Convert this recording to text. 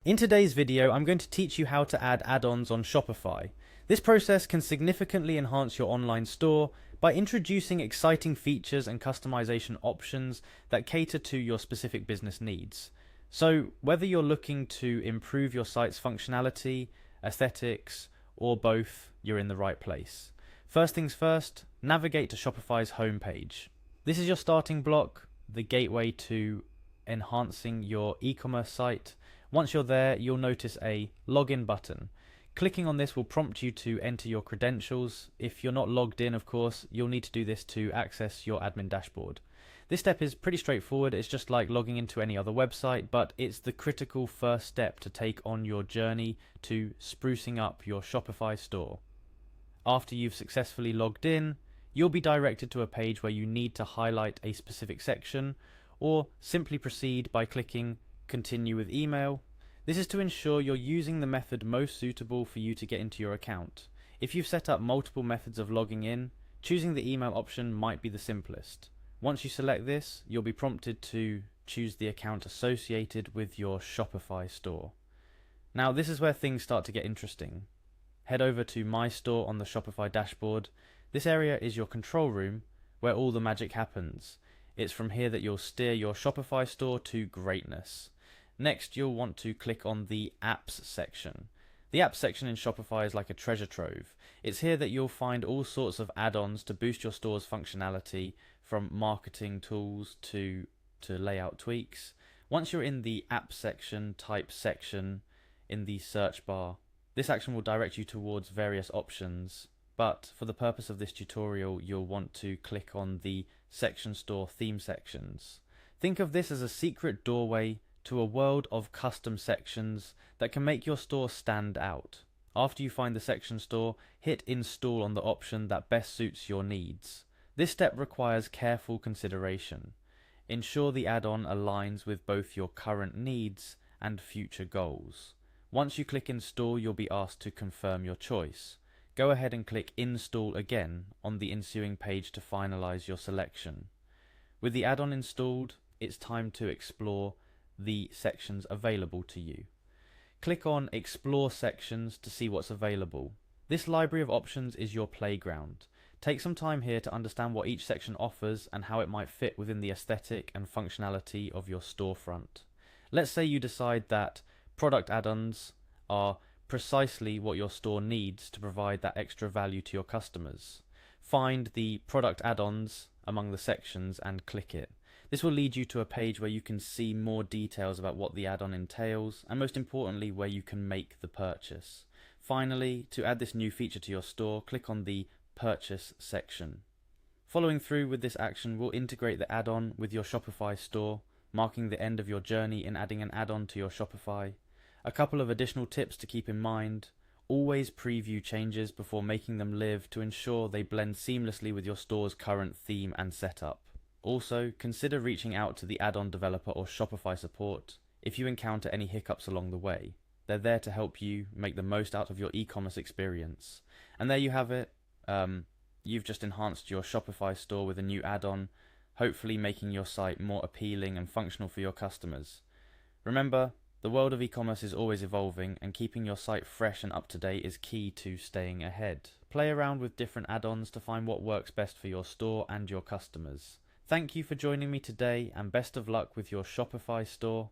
In today's video, I'm going to teach you how to add add-ons on Shopify. This process can significantly enhance your online store by introducing exciting features and customization options that cater to your specific business needs. So, whether you're looking to improve your site's functionality, aesthetics, or both, you're in the right place. First things first, navigate to Shopify's homepage. This is your starting block, the gateway to enhancing your e-commerce site. Once you're there, you'll notice a login button. Clicking on this will prompt you to enter your credentials. If you're not logged in, of course, you'll need to do this to access your admin dashboard. This step is pretty straightforward. It's just like logging into any other website, but it's the critical first step to take on your journey to sprucing up your Shopify store. After you've successfully logged in, you'll be directed to a page where you need to highlight a specific section, or simply proceed by clicking Continue with email. This is to ensure you're using the method most suitable for you to get into your account. If you've set up multiple methods of logging in, choosing the email option might be the simplest. Once you select this, you'll be prompted to choose the account associated with your Shopify store. Now, this is where things start to get interesting. Head over to My Store on the Shopify dashboard. This area is your control room where all the magic happens. It's from here that you'll steer your Shopify store to greatness. Next, you'll want to click on the Apps section. The Apps section in Shopify is like a treasure trove. It's here that you'll find all sorts of add-ons to boost your store's functionality, from marketing tools to layout tweaks. Once you're in the Apps section, type section in the search bar. This action will direct you towards various options, but for the purpose of this tutorial, you'll want to click on the Section Store theme sections. Think of this as a secret doorway to a world of custom sections that can make your store stand out. After you find the section store, hit install on the option that best suits your needs. This step requires careful consideration. Ensure the add-on aligns with both your current needs and future goals. Once you click install, you'll be asked to confirm your choice. Go ahead and click install again on the ensuing page to finalize your selection. With the add-on installed, it's time to explore the sections available to you. Click on Explore Sections to see what's available. This library of options is your playground. Take some time here to understand what each section offers and how it might fit within the aesthetic and functionality of your storefront. Let's say you decide that product add-ons are precisely what your store needs to provide that extra value to your customers. Find the product add-ons among the sections and click it. This will lead you to a page where you can see more details about what the add-on entails, and most importantly, where you can make the purchase. Finally, to add this new feature to your store, click on the Purchase section. Following through with this action will integrate the add-on with your Shopify store, marking the end of your journey in adding an add-on to your Shopify. A couple of additional tips to keep in mind. Always preview changes before making them live to ensure they blend seamlessly with your store's current theme and setup. Also, consider reaching out to the add-on developer or Shopify support if you encounter any hiccups along the way. They're there to help you make the most out of your e-commerce experience. And there you have it. You've just enhanced your Shopify store with a new add-on, hopefully making your site more appealing and functional for your customers. Remember, the world of e-commerce is always evolving, and keeping your site fresh and up to date is key to staying ahead. Play around with different add-ons to find what works best for your store and your customers. Thank you for joining me today, and best of luck with your Shopify store.